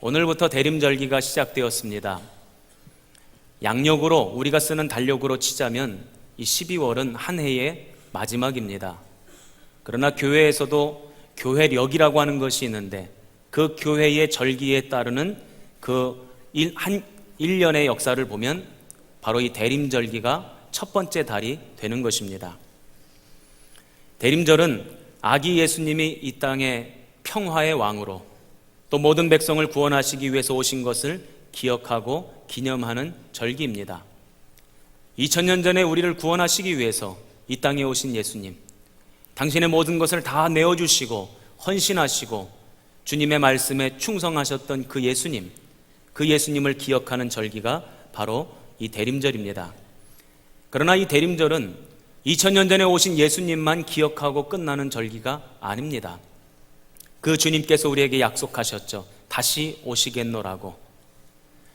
오늘부터 대림절기가 시작되었습니다. 양력으로 우리가 쓰는 달력으로 치자면 이 12월은 한 해의 마지막입니다. 그러나 교회에서도 교회력이라고 하는 것이 있는데 그 교회의 절기에 따르는 그 1년의 역사를 보면 바로 이 대림절기가 첫 번째 달이 되는 것입니다. 대림절은 아기 예수님이 이 땅에 평화의 왕으로 또 모든 백성을 구원하시기 위해서 오신 것을 기억하고 기념하는 절기입니다. 2000년 전에 우리를 구원하시기 위해서 이 땅에 오신 예수님, 당신의 모든 것을 다 내어주시고 헌신하시고 주님의 말씀에 충성하셨던 그 예수님을 기억하는 절기가 바로 이 대림절입니다. 그러나 이 대림절은 2000년 전에 오신 예수님만 기억하고 끝나는 절기가 아닙니다. 그 주님께서 우리에게 약속하셨죠. 다시 오시겠노라고.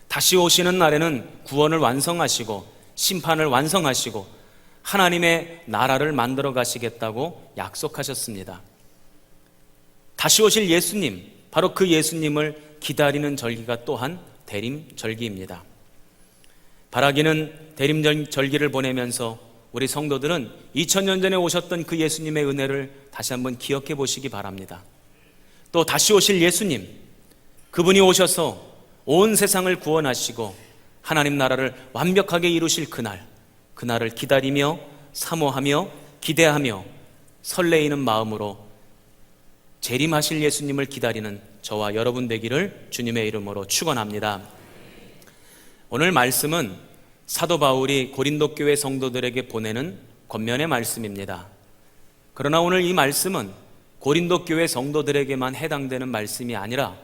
다시 오시는 날에는 구원을 완성하시고 심판을 완성하시고 하나님의 나라를 만들어 가시겠다고 약속하셨습니다. 다시 오실 예수님, 바로 그 예수님을 기다리는 절기가 또한 대림절기입니다. 바라기는 대림절기를 보내면서 우리 성도들은 2000년 전에 오셨던 그 예수님의 은혜를 다시 한번 기억해 보시기 바랍니다. 또 다시 오실 예수님, 그분이 오셔서 온 세상을 구원하시고 하나님 나라를 완벽하게 이루실 그날을 기다리며 사모하며 기대하며 설레이는 마음으로 재림하실 예수님을 기다리는 저와 여러분 되기를 주님의 이름으로 축원합니다. 오늘 말씀은 사도 바울이 고린도 교회 성도들에게 보내는 권면의 말씀입니다. 그러나 오늘 이 말씀은 고린도 교회 성도들에게만 해당되는 말씀이 아니라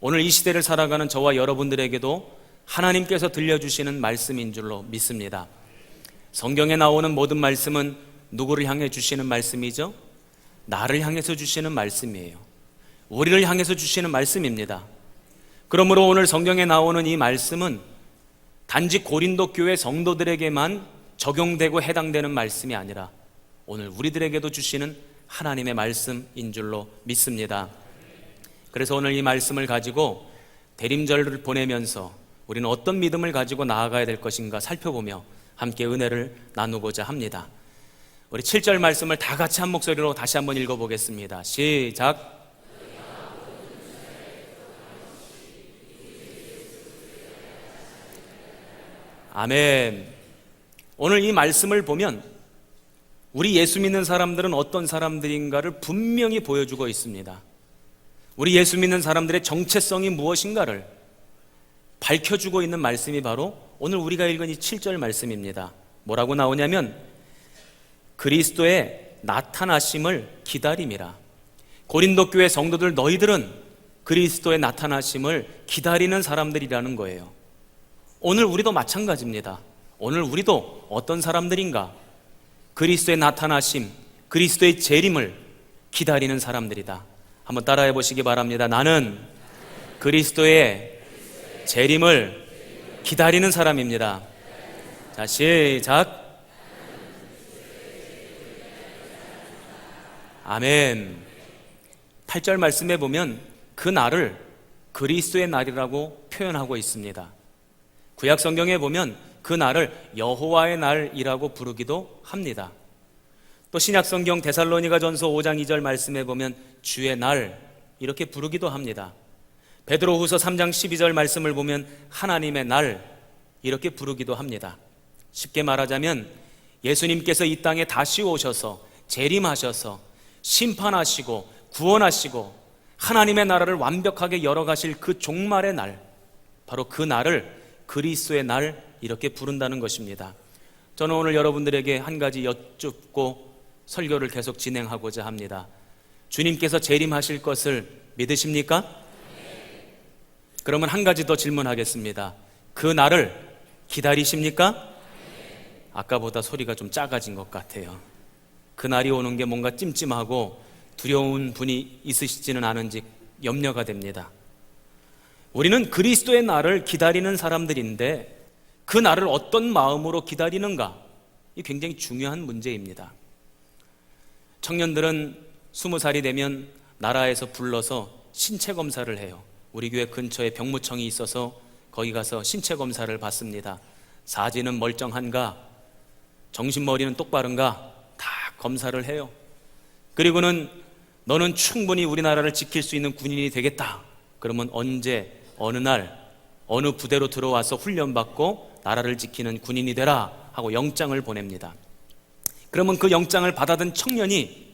오늘 이 시대를 살아가는 저와 여러분들에게도 하나님께서 들려주시는 말씀인 줄로 믿습니다. 성경에 나오는 모든 말씀은 누구를 향해 주시는 말씀이죠? 나를 향해서 주시는 말씀이에요. 우리를 향해서 주시는 말씀입니다. 그러므로 오늘 성경에 나오는 이 말씀은 단지 고린도 교회 성도들에게만 적용되고 해당되는 말씀이 아니라 오늘 우리들에게도 주시는 하나님의 말씀인 줄로 믿습니다. 그래서 오늘 이 말씀을 가지고 대림절을 보내면서 우리는 어떤 믿음을 가지고 나아가야 될 것인가 살펴보며 함께 은혜를 나누고자 합니다. 우리 7절 말씀을 다 같이 한 목소리로 다시 한번 읽어보겠습니다. 시작. 아멘. 오늘 이 말씀을 보면 우리 예수 믿는 사람들은 어떤 사람들인가를 분명히 보여주고 있습니다. 우리 예수 믿는 사람들의 정체성이 무엇인가를 밝혀주고 있는 말씀이 바로 오늘 우리가 읽은 이 7절 말씀입니다. 뭐라고 나오냐면 그리스도의 나타나심을 기다림이라. 고린도 교회 성도들, 너희들은 그리스도의 나타나심을 기다리는 사람들이라는 거예요. 오늘 우리도 마찬가지입니다. 오늘 우리도 어떤 사람들인가? 그리스도의 나타나심, 그리스도의 재림을 기다리는 사람들이다. 한번 따라해 보시기 바랍니다. 나는 그리스도의 재림을 기다리는 사람입니다. 자, 시작. 아멘. 8절 말씀에 보면 그 날을 그리스도의 날이라고 표현하고 있습니다. 구약 성경에 보면 그 날을 여호와의 날이라고 부르기도 합니다. 또 신약 성경 데살로니가전서 5장 2절 말씀에 보면 주의 날 이렇게 부르기도 합니다. 베드로후서 3장 12절 말씀을 보면 하나님의 날 이렇게 부르기도 합니다. 쉽게 말하자면 예수님께서 이 땅에 다시 오셔서 재림하셔서 심판하시고 구원하시고 하나님의 나라를 완벽하게 열어가실 그 종말의 날, 바로 그 날을 그리스도의 날 이렇게 부른다는 것입니다. 저는 오늘 여러분들에게 한 가지 여쭙고 설교를 계속 진행하고자 합니다. 주님께서 재림하실 것을 믿으십니까? 그러면 한 가지 더 질문하겠습니다. 그 날을 기다리십니까? 아까보다 소리가 좀 작아진 것 같아요. 그 날이 오는 게 뭔가 찜찜하고 두려운 분이 있으시지는 않은지 염려가 됩니다. 우리는 그리스도의 날을 기다리는 사람들인데 그 날을 어떤 마음으로 기다리는가? 이 굉장히 중요한 문제입니다. 청년들은 20살이 되면 나라에서 불러서 신체 검사를 해요. 우리 교회 근처에 병무청이 있어서 거기 가서 신체 검사를 받습니다. 사지는 멀쩡한가, 정신머리는 똑바른가 다 검사를 해요. 그리고는 너는 충분히 우리나라를 지킬 수 있는 군인이 되겠다. 그러면 언제 어느 날 어느 부대로 들어와서 훈련받고 나라를 지키는 군인이 되라 하고 영장을 보냅니다. 그러면 그 영장을 받아든 청년이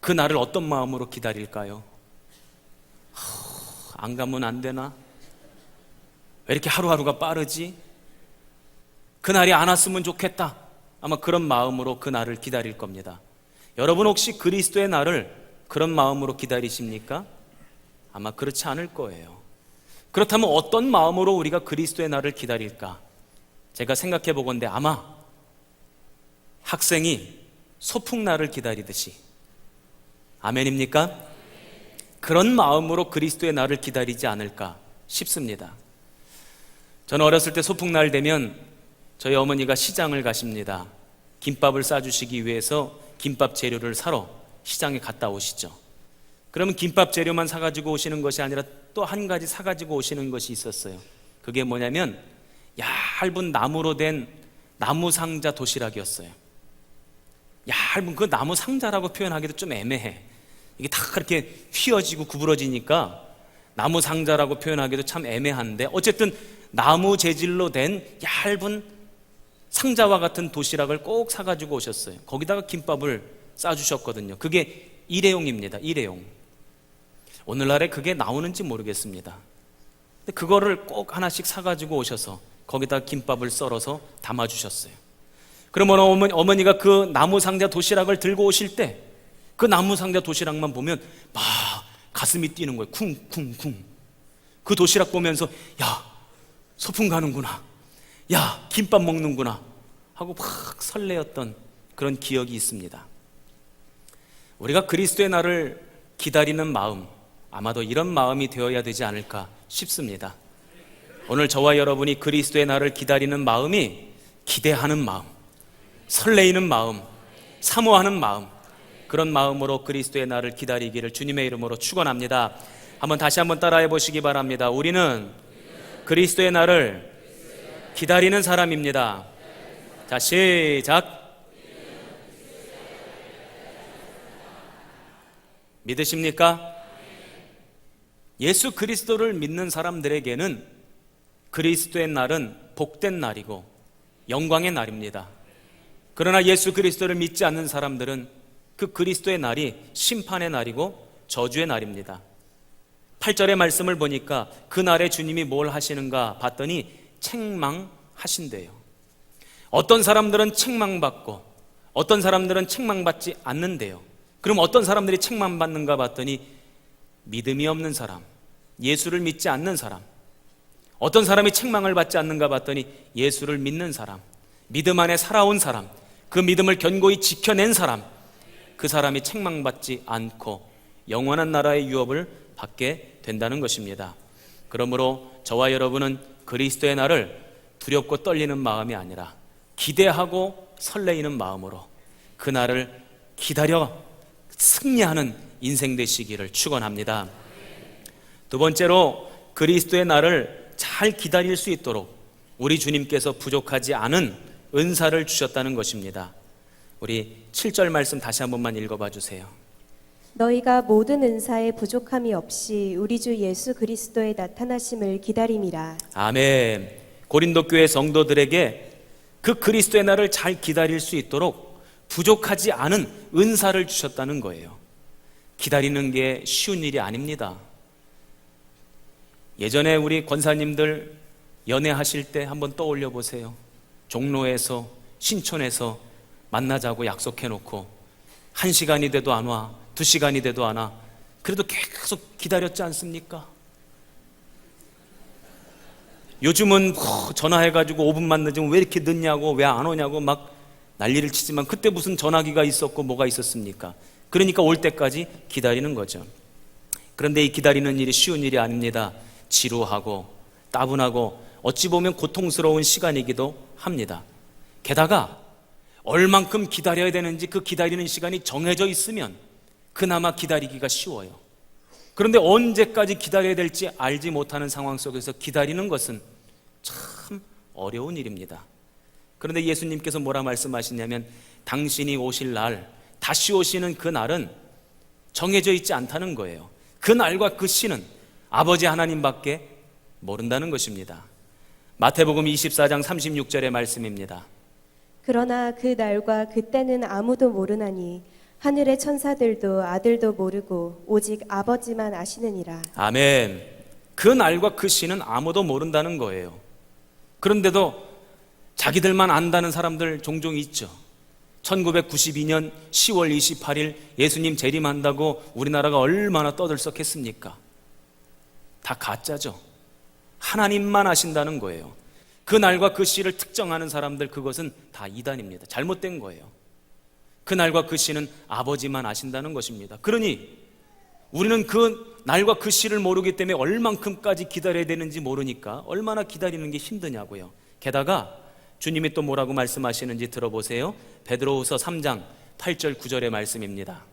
그 날을 어떤 마음으로 기다릴까요? 안 가면 안 되나? 왜 이렇게 하루하루가 빠르지? 그 날이 안 왔으면 좋겠다. 아마 그런 마음으로 그 날을 기다릴 겁니다. 여러분 혹시 그리스도의 날을 그런 마음으로 기다리십니까? 아마 그렇지 않을 거예요. 그렇다면 어떤 마음으로 우리가 그리스도의 날을 기다릴까? 제가 생각해 보건대 아마 학생이 소풍날을 기다리듯이, 아멘입니까? 그런 마음으로 그리스도의 날을 기다리지 않을까 싶습니다. 저는 어렸을 때 소풍날 되면 저희 어머니가 시장을 가십니다. 김밥을 싸주시기 위해서 김밥 재료를 사러 시장에 갔다 오시죠. 그러면 김밥 재료만 사가지고 오시는 것이 아니라 또 한 가지 사가지고 오시는 것이 있었어요. 그게 뭐냐면 얇은 나무로 된 나무 상자 도시락이었어요. 얇은 그 나무 상자라고 표현하기도 좀 애매해. 이게 다 그렇게 휘어지고 구부러지니까 나무 상자라고 표현하기도 참 애매한데, 어쨌든 나무 재질로 된 얇은 상자와 같은 도시락을 꼭 사가지고 오셨어요. 거기다가 김밥을 싸주셨거든요. 그게 일회용입니다. 일회용. 오늘날에 그게 나오는지 모르겠습니다. 근데 그거를 꼭 하나씩 사가지고 오셔서 거기다 김밥을 썰어서 담아주셨어요. 그러면 어머니가 그 나무 상자 도시락을 들고 오실 때 그 나무 상자 도시락만 보면 막 가슴이 뛰는 거예요. 쿵쿵쿵. 그 도시락 보면서 야, 소풍 가는구나, 야, 김밥 먹는구나 하고 막 설레었던 그런 기억이 있습니다. 우리가 그리스도의 날을 기다리는 마음, 아마도 이런 마음이 되어야 되지 않을까 싶습니다. 오늘 저와 여러분이 그리스도의 날을 기다리는 마음이 기대하는 마음, 설레이는 마음, 사모하는 마음, 그런 마음으로 그리스도의 날을 기다리기를 주님의 이름으로 축원합니다. 다시 한번 따라해 보시기 바랍니다. 우리는 그리스도의 날을 기다리는 사람입니다. 자, 시작. 믿으십니까? 예수 그리스도를 믿는 사람들에게는 그리스도의 날은 복된 날이고 영광의 날입니다. 그러나 예수 그리스도를 믿지 않는 사람들은 그 그리스도의 날이 심판의 날이고 저주의 날입니다. 8절의 말씀을 보니까 그 날에 주님이 뭘 하시는가 봤더니 책망하신대요. 어떤 사람들은 책망받고 어떤 사람들은 책망받지 않는데요. 그럼 어떤 사람들이 책망받는가 봤더니 믿음이 없는 사람, 예수를 믿지 않는 사람. 어떤 사람이 책망을 받지 않는가 봤더니 예수를 믿는 사람, 믿음 안에 살아온 사람, 그 믿음을 견고히 지켜낸 사람, 그 사람이 책망받지 않고 영원한 나라의 유업을 받게 된다는 것입니다. 그러므로 저와 여러분은 그리스도의 날을 두렵고 떨리는 마음이 아니라 기대하고 설레이는 마음으로 그 날을 기다려 승리하는 인생 되시기를 축원합니다. 두 번째로 그리스도의 날을 잘 기다릴 수 있도록 우리 주님께서 부족하지 않은 은사를 주셨다는 것입니다. 우리 7절 말씀 다시 한 번만 읽어봐 주세요. 너희가 모든 은사에 부족함이 없이 우리 주 예수 그리스도의 나타나심을 기다림이라. 아멘. 고린도 교회 성도들에게 그 그리스도의 날을 잘 기다릴 수 있도록 부족하지 않은 은사를 주셨다는 거예요. 기다리는 게 쉬운 일이 아닙니다. 예전에 우리 권사님들 연애하실 때 한번 떠올려 보세요. 종로에서 신촌에서 만나자고 약속해놓고 1시간이 돼도 안 와, 2시간이 돼도 안 와. 그래도 계속 기다렸지 않습니까? 요즘은 전화해가지고 5분만 늦으면 왜 이렇게 늦냐고, 왜 안 오냐고 막 난리를 치지만 그때 무슨 전화기가 있었고 뭐가 있었습니까? 그러니까 올 때까지 기다리는 거죠. 그런데 이 기다리는 일이 쉬운 일이 아닙니다. 지루하고 따분하고 어찌 보면 고통스러운 시간이기도 합니다. 게다가 얼만큼 기다려야 되는지 그 기다리는 시간이 정해져 있으면 그나마 기다리기가 쉬워요. 그런데 언제까지 기다려야 될지 알지 못하는 상황 속에서 기다리는 것은 참 어려운 일입니다. 그런데 예수님께서 뭐라 말씀하시냐면 당신이 오실 날, 다시 오시는 그 날은 정해져 있지 않다는 거예요. 그 날과 그 시는 아버지 하나님밖에 모른다는 것입니다. 마태복음 24장 36절의 말씀입니다. 그러나 그 날과 그 때는 아무도 모르나니 하늘의 천사들도 아들도 모르고 오직 아버지만 아시느니라. 아멘. 그 날과 그 시는 아무도 모른다는 거예요. 그런데도 자기들만 안다는 사람들 종종 있죠. 1992년 10월 28일 예수님 재림한다고 우리나라가 얼마나 떠들썩했습니까? 다 가짜죠. 하나님만 아신다는 거예요. 그 날과 그 시를 특정하는 사람들, 그것은 다 이단입니다. 잘못된 거예요. 그 날과 그 시는 아버지만 아신다는 것입니다. 그러니 우리는 그 날과 그 시를 모르기 때문에 얼만큼까지 기다려야 되는지 모르니까 얼마나 기다리는 게 힘드냐고요. 게다가 주님이 또 뭐라고 말씀하시는지 들어보세요. 베드로후서 3장 8절 9절의 말씀입니다.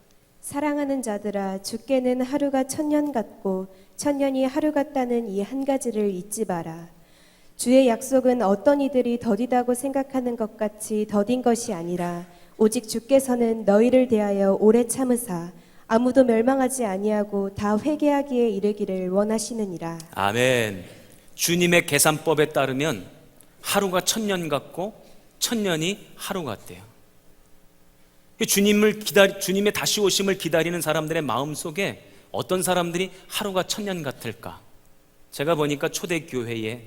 사랑하는 자들아, 주께는 하루가 천년 같고 천년이 하루 같다는 이 한 가지를 잊지 마라. 주의 약속은 어떤 이들이 더디다고 생각하는 것 같이 더딘 것이 아니라 오직 주께서는 너희를 대하여 오래 참으사 아무도 멸망하지 아니하고 다 회개하기에 이르기를 원하시느니라. 아멘. 주님의 계산법에 따르면 하루가 천년 같고 천년이 하루 같대요. 주님의 다시 오심을 기다리는 사람들의 마음속에 어떤 사람들이 하루가 천년 같을까? 제가 보니까 초대교회에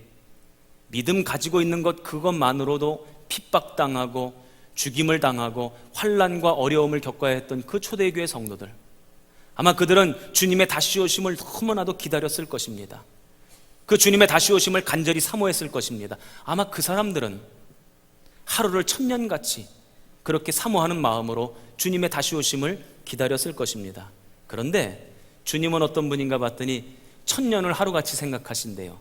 믿음 가지고 있는 것 그것만으로도 핍박당하고 죽임을 당하고 환난과 어려움을 겪어야 했던 그 초대교회 성도들, 아마 그들은 주님의 다시 오심을 너무나도 기다렸을 것입니다. 그 주님의 다시 오심을 간절히 사모했을 것입니다. 아마 그 사람들은 하루를 천년같이 그렇게 사모하는 마음으로 주님의 다시 오심을 기다렸을 것입니다. 그런데 주님은 어떤 분인가 봤더니 천년을 하루같이 생각하신대요.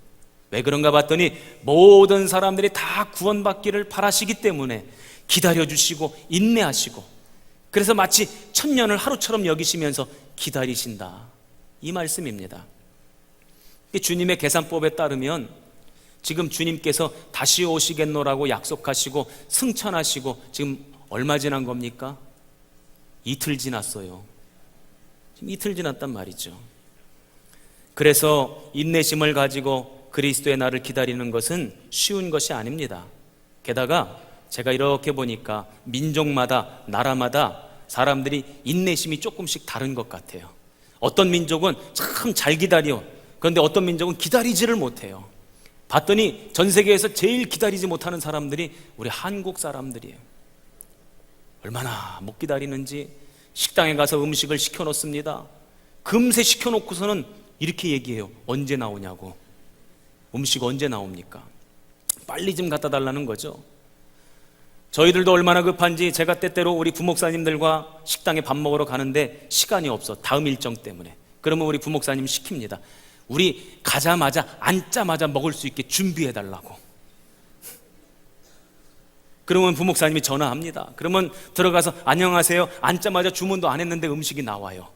왜 그런가 봤더니 모든 사람들이 다 구원받기를 바라시기 때문에 기다려주시고 인내하시고, 그래서 마치 천년을 하루처럼 여기시면서 기다리신다, 이 말씀입니다. 주님의 계산법에 따르면 지금 주님께서 다시 오시겠노라고 약속하시고 승천하시고 지금 얼마 지난 겁니까? 이틀 지났어요. 지금 이틀 지났단 말이죠. 그래서 인내심을 가지고 그리스도의 날을 기다리는 것은 쉬운 것이 아닙니다. 게다가 제가 이렇게 보니까 민족마다 나라마다 사람들이 인내심이 조금씩 다른 것 같아요. 어떤 민족은 참 잘 기다려. 그런데 어떤 민족은 기다리지를 못해요. 봤더니 전 세계에서 제일 기다리지 못하는 사람들이 우리 한국 사람들이에요. 얼마나 못 기다리는지 식당에 가서 음식을 시켜놓습니다. 금세 시켜놓고서는 이렇게 얘기해요. 언제 나오냐고. 음식 언제 나옵니까? 빨리 좀 갖다 달라는 거죠. 저희들도 얼마나 급한지 제가 때때로 우리 부목사님들과 식당에 밥 먹으러 가는데 시간이 없어, 다음 일정 때문에. 그러면 우리 부목사님 시킵니다. 우리 가자마자 앉자마자 먹을 수 있게 준비해 달라고. 그러면 부목사님이 전화합니다. 그러면 들어가서 안녕하세요, 앉자마자 주문도 안 했는데 음식이 나와요.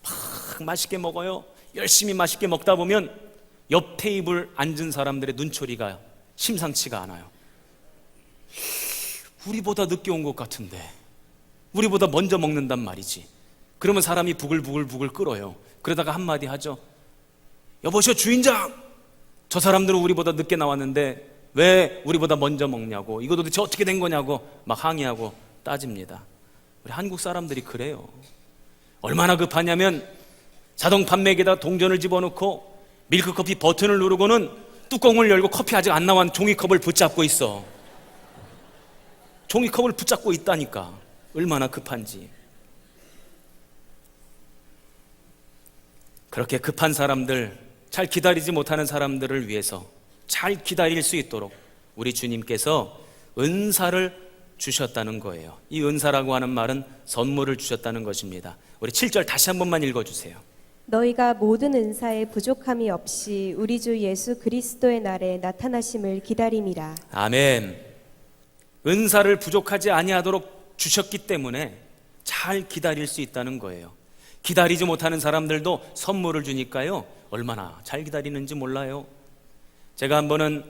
막 맛있게 먹어요. 열심히 맛있게 먹다 보면 옆 테이블 앉은 사람들의 눈초리가 심상치가 않아요. 우리보다 늦게 온 것 같은데, 우리보다 먼저 먹는단 말이지. 그러면 사람이 부글부글 끓어요. 그러다가 한마디 하죠. 여보시오 주인장, 저 사람들은 우리보다 늦게 나왔는데 왜 우리보다 먼저 먹냐고, 이거 도대체 어떻게 된 거냐고 막 항의하고 따집니다. 우리 한국 사람들이 그래요. 얼마나 급하냐면 자동 판매기에다 동전을 집어넣고 밀크커피 버튼을 누르고는 뚜껑을 열고 커피 아직 안 나온 종이컵을 붙잡고 있어. 종이컵을 붙잡고 있다니까. 얼마나 급한지. 그렇게 급한 사람들, 잘 기다리지 못하는 사람들을 위해서 잘 기다릴 수 있도록 우리 주님께서 은사를 주셨다는 거예요. 이 은사라고 하는 말은 선물을 주셨다는 것입니다. 우리 7절 다시 한 번만 읽어주세요. 너희가 모든 은사에 부족함이 없이 우리 주 예수 그리스도의 날에 나타나심을 기다림이라. 아멘. 은사를 부족하지 아니하도록 주셨기 때문에 잘 기다릴 수 있다는 거예요. 기다리지 못하는 사람들도 선물을 주니까요, 얼마나 잘 기다리는지 몰라요. 제가 한 번은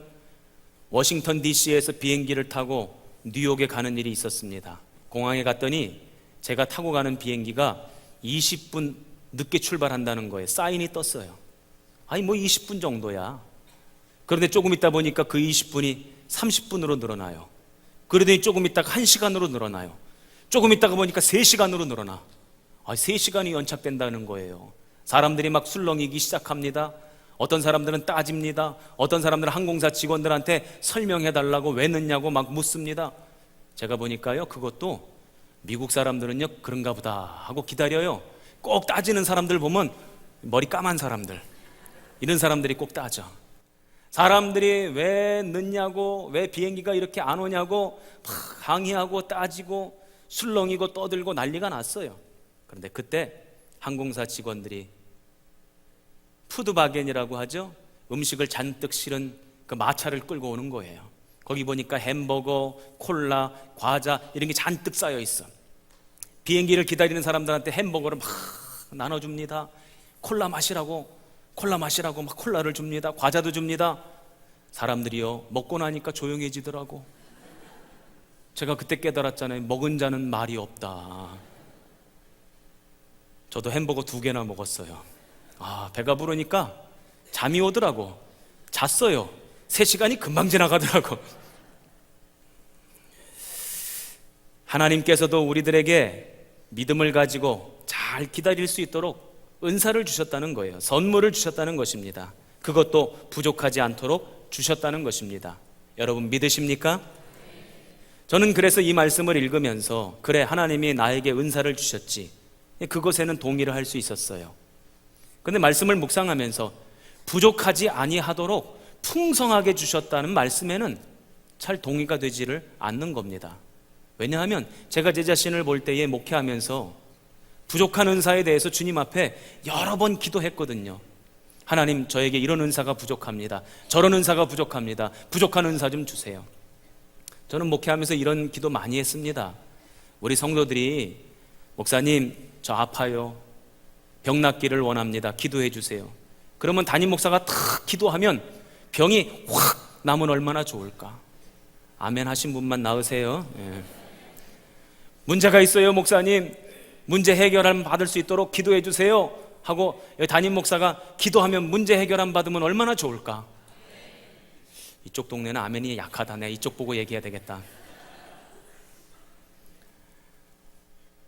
워싱턴 DC에서 비행기를 타고 뉴욕에 가는 일이 있었습니다. 공항에 갔더니 제가 타고 가는 비행기가 20분 늦게 출발한다는 거예요. 사인이 떴어요. 아니 뭐 20분 정도야. 그런데 조금 있다 보니까 그 20분이 30분으로 늘어나요. 그러더니 조금 있다가 1시간으로 늘어나요. 조금 있다가 보니까 3시간으로 늘어나. 3시간이 연착된다는 거예요. 사람들이 막 술렁이기 시작합니다. 어떤 사람들은 따집니다. 어떤 사람들은 항공사 직원들한테 설명해달라고 왜 늦냐고 막 묻습니다. 제가 보니까요, 그것도 미국 사람들은요 그런가 보다 하고 기다려요. 꼭 따지는 사람들 보면 머리 까만 사람들, 이런 사람들이 꼭 따져. 사람들이 왜 늦냐고, 왜 비행기가 이렇게 안 오냐고 막 항의하고 따지고 술렁이고 떠들고 난리가 났어요. 그런데 그때 항공사 직원들이 푸드바겐이라고 하죠. 음식을 잔뜩 실은 그 마차를 끌고 오는 거예요. 거기 보니까 햄버거, 콜라, 과자 이런 게 잔뜩 쌓여 있어. 비행기를 기다리는 사람들한테 햄버거를 막 나눠줍니다. 콜라 마시라고 막 콜라를 줍니다. 과자도 줍니다. 사람들이요 먹고 나니까 조용해지더라고. 제가 그때 깨달았잖아요. 먹은 자는 말이 없다. 저도 햄버거 2개나 먹었어요. 배가 부르니까 잠이 오더라고. 잤어요. 3시간이 금방 지나가더라고. 하나님께서도 우리들에게 믿음을 가지고 잘 기다릴 수 있도록 은사를 주셨다는 거예요. 선물을 주셨다는 것입니다. 그것도 부족하지 않도록 주셨다는 것입니다. 여러분 믿으십니까? 저는 그래서 이 말씀을 읽으면서 그래, 하나님이 나에게 은사를 주셨지, 그것에는 동의를 할 수 있었어요. 그런데 말씀을 묵상하면서 부족하지 아니하도록 풍성하게 주셨다는 말씀에는 잘 동의가 되지를 않는 겁니다. 왜냐하면 제가 제 자신을 볼 때에 목회하면서 부족한 은사에 대해서 주님 앞에 여러 번 기도했거든요. 하나님, 저에게 이런 은사가 부족합니다. 저런 은사가 부족합니다. 부족한 은사 좀 주세요. 저는 목회하면서 이런 기도 많이 했습니다. 우리 성도들이 목사님, 저 아파요. 병 낫기를 원합니다. 기도해 주세요. 그러면 담임 목사가 탁 기도하면 병이 확 나면 얼마나 좋을까. 아멘 하신 분만 나으세요. 예. 문제가 있어요, 목사님. 문제 해결함 받을 수 있도록 기도해 주세요 하고 담임 목사가 기도하면 문제 해결함 받으면 얼마나 좋을까. 이쪽 동네는 아멘이 약하다. 내가 이쪽 보고 얘기해야 되겠다.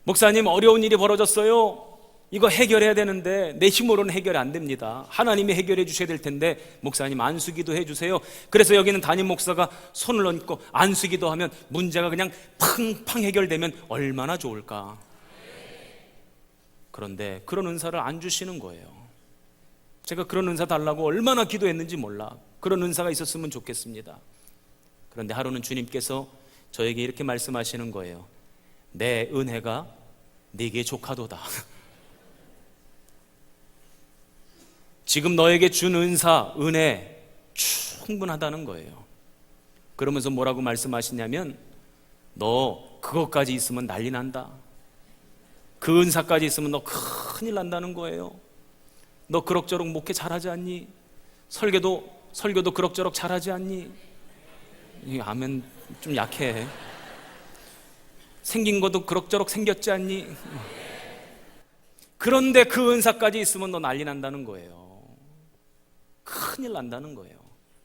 목사님, 어려운 일이 벌어졌어요. 이거 해결해야 되는데 내 힘으로는 해결이 안 됩니다. 하나님이 해결해 주셔야 될 텐데 목사님 안수기도 해주세요. 그래서 여기는 담임 목사가 손을 얹고 안수기도 하면 문제가 그냥 팡팡 해결되면 얼마나 좋을까. 그런데 그런 은사를 안 주시는 거예요. 제가 그런 은사 달라고 얼마나 기도했는지 몰라. 그런 은사가 있었으면 좋겠습니다. 그런데 하루는 주님께서 저에게 이렇게 말씀하시는 거예요. 내 은혜가 네게 족하도다. 지금 너에게 준 은사, 은혜 충분하다는 거예요. 그러면서 뭐라고 말씀하시냐면 너 그것까지 있으면 난리 난다. 그 은사까지 있으면 너 큰일 난다는 거예요. 너 그럭저럭 목회 잘하지 않니? 설교도 그럭저럭 잘하지 않니? 이 아멘 좀 약해. 생긴 것도 그럭저럭 생겼지 않니? 그런데 그 은사까지 있으면 너 난리 난다는 거예요. 큰일 난다는 거예요.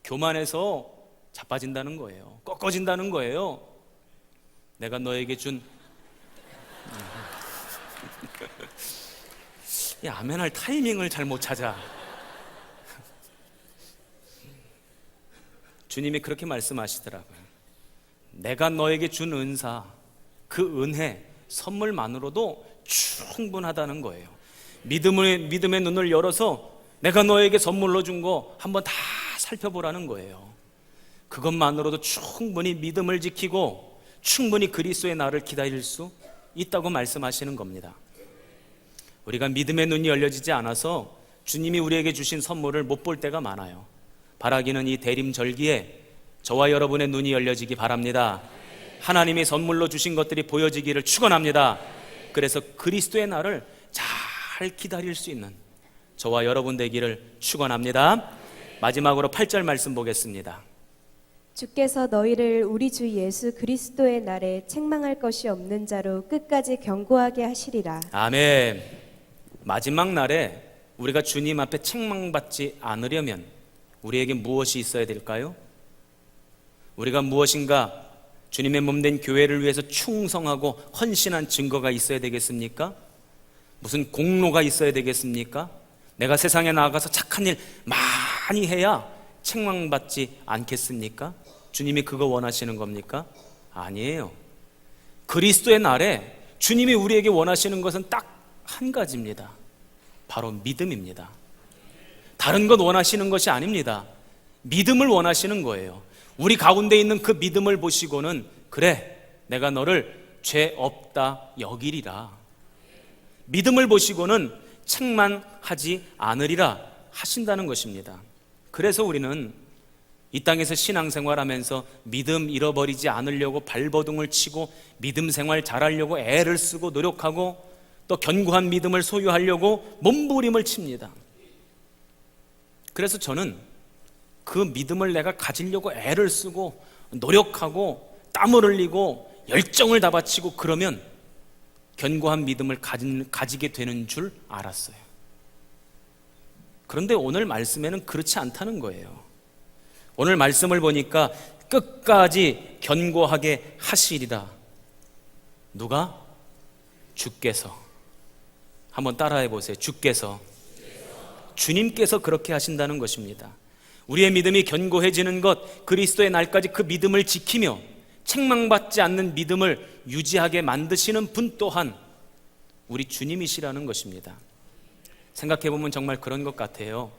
교만해서 자빠진다는 거예요. 꺾어진다는 거예요. 내가 너에게 준 이 아멘할 타이밍을 잘 못 찾아. 주님이 그렇게 말씀하시더라고요. 내가 너에게 준 은사, 그 은혜, 선물만으로도 충분하다는 거예요. 믿음의 눈을 열어서 내가 너에게 선물로 준 거 한번 다 살펴보라는 거예요. 그것만으로도 충분히 믿음을 지키고 충분히 그리스도의 날을 기다릴 수 있다고 말씀하시는 겁니다. 우리가 믿음의 눈이 열려지지 않아서 주님이 우리에게 주신 선물을 못 볼 때가 많아요. 바라기는 이 대림절기에 저와 여러분의 눈이 열려지기 바랍니다. 하나님이 선물로 주신 것들이 보여지기를 축원합니다. 그래서 그리스도의 날을 잘 잘 기다릴 수 있는 저와 여러분 되기를 축원합니다. 마지막으로 8절 말씀 보겠습니다. 주께서 너희를 우리 주 예수 그리스도의 날에 책망할 것이 없는 자로 끝까지 견고하게 하시리라. 아멘. 마지막 날에 우리가 주님 앞에 책망받지 않으려면 우리에게 무엇이 있어야 될까요? 우리가 무엇인가 주님의 몸된 교회를 위해서 충성하고 헌신한 증거가 있어야 되겠습니까? 무슨 공로가 있어야 되겠습니까? 내가 세상에 나가서 착한 일 많이 해야 책망받지 않겠습니까? 주님이 그거 원하시는 겁니까? 아니에요. 그리스도의 날에 주님이 우리에게 원하시는 것은 딱 한 가지입니다. 바로 믿음입니다. 다른 것 원하시는 것이 아닙니다. 믿음을 원하시는 거예요. 우리 가운데 있는 그 믿음을 보시고는 그래, 내가 너를 죄 없다 여기리라. 믿음을 보시고는 책망하지 않으리라 하신다는 것입니다. 그래서 우리는 이 땅에서 신앙생활하면서 믿음 잃어버리지 않으려고 발버둥을 치고 믿음 생활 잘하려고 애를 쓰고 노력하고 또 견고한 믿음을 소유하려고 몸부림을 칩니다. 그래서 저는 그 믿음을 내가 가지려고 애를 쓰고 노력하고 땀을 흘리고 열정을 다 바치고 그러면 견고한 믿음을 가지게 되는 줄 알았어요. 그런데 오늘 말씀에는 그렇지 않다는 거예요. 오늘 말씀을 보니까 끝까지 견고하게 하시리라. 누가? 주께서. 한번 따라해 보세요. 주께서. 주님께서 그렇게 하신다는 것입니다. 우리의 믿음이 견고해지는 것, 그리스도의 날까지 그 믿음을 지키며 책망받지 않는 믿음을 유지하게 만드시는 분 또한 우리 주님이시라는 것입니다. 생각해보면 정말 그런 것 같아요.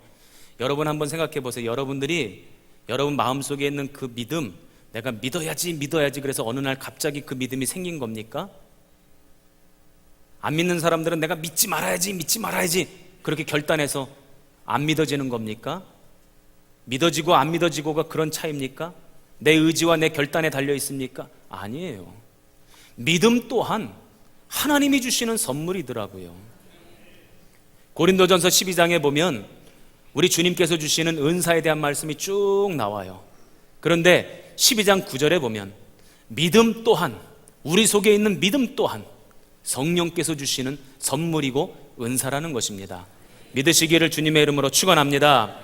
여러분 한번 생각해 보세요. 여러분들이 여러분 마음속에 있는 그 믿음, 내가 믿어야지 그래서 어느 날 갑자기 그 믿음이 생긴 겁니까? 안 믿는 사람들은 내가 믿지 말아야지 그렇게 결단해서 안 믿어지는 겁니까? 믿어지고 안 믿어지고가 그런 차이입니까? 내 의지와 내 결단에 달려 있습니까? 아니에요. 믿음 또한 하나님이 주시는 선물이더라고요. 고린도전서 12장에 보면 우리 주님께서 주시는 은사에 대한 말씀이 쭉 나와요. 그런데 12장 9절에 보면 믿음 또한, 우리 속에 있는 믿음 또한 성령께서 주시는 선물이고 은사라는 것입니다. 믿으시기를 주님의 이름으로 축원합니다.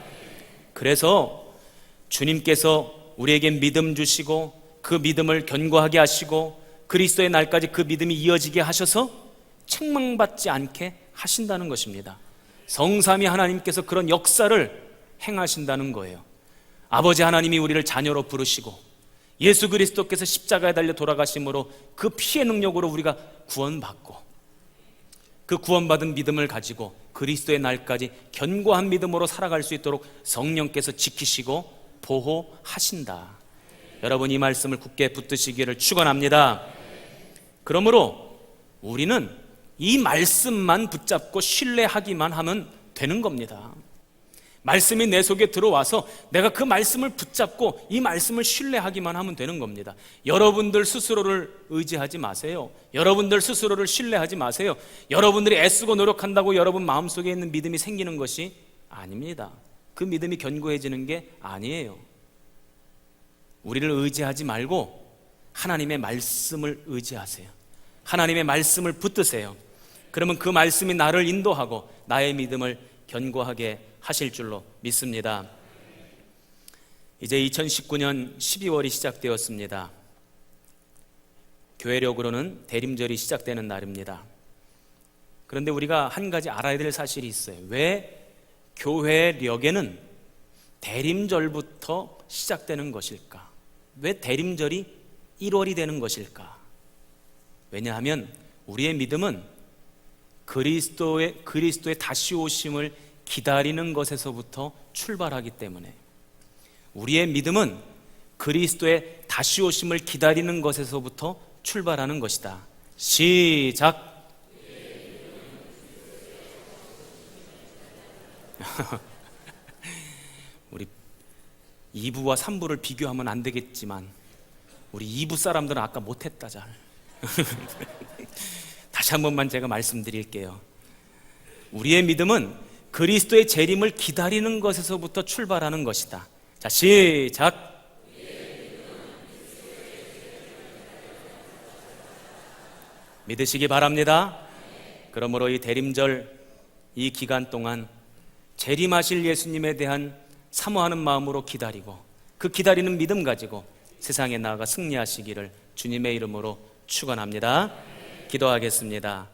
그래서 주님께서 우리에게 믿음 주시고 그 믿음을 견고하게 하시고 그리스도의 날까지 그 믿음이 이어지게 하셔서 책망받지 않게 하신다는 것입니다. 성삼위 하나님께서 그런 역사를 행하신다는 거예요. 아버지 하나님이 우리를 자녀로 부르시고 예수 그리스도께서 십자가에 달려 돌아가심으로 그 피의 능력으로 우리가 구원받고 그 구원받은 믿음을 가지고 그리스도의 날까지 견고한 믿음으로 살아갈 수 있도록 성령께서 지키시고 보호하신다. 여러분 이 말씀을 굳게 붙드시기를 축원합니다. 그러므로 우리는 이 말씀만 붙잡고 신뢰하기만 하면 되는 겁니다. 말씀이 내 속에 들어와서 내가 그 말씀을 붙잡고 이 말씀을 신뢰하기만 하면 되는 겁니다. 여러분들 스스로를 의지하지 마세요. 여러분들 스스로를 신뢰하지 마세요. 여러분들이 애쓰고 노력한다고 여러분 마음속에 있는 믿음이 생기는 것이 아닙니다. 그 믿음이 견고해지는 게 아니에요. 우리를 의지하지 말고 하나님의 말씀을 의지하세요. 하나님의 말씀을 붙드세요. 그러면 그 말씀이 나를 인도하고 나의 믿음을 견고하게 하실 줄로 믿습니다. 이제 2019년 12월이 시작되었습니다. 교회력으로는 대림절이 시작되는 날입니다. 그런데 우리가 한 가지 알아야 될 사실이 있어요. 왜 교회력에는 대림절부터 시작되는 것일까? 왜 대림절이 1월이 되는 것일까? 왜냐하면 우리의 믿음은 그리스도의 다시 오심을 기다리는 것에서부터 출발하기 때문에 우리의 믿음은 그리스도의 다시 오심을 기다리는 것에서부터 출발하는 것이다. 시작. 우리 2부와 3부를 비교하면 안 되겠지만 우리 2부 사람들은 아까 못했다 잘. 다시 한 번만 제가 말씀드릴게요. 우리의 믿음은 그리스도의 재림을 기다리는 것에서부터 출발하는 것이다. 자, 시작. 믿으시기 바랍니다. 그러므로 이 대림절 이 기간 동안 재림하실 예수님에 대한 사모하는 마음으로 기다리고 그 기다리는 믿음 가지고 세상에 나아가 승리하시기를 주님의 이름으로 축원합니다. 기도하겠습니다.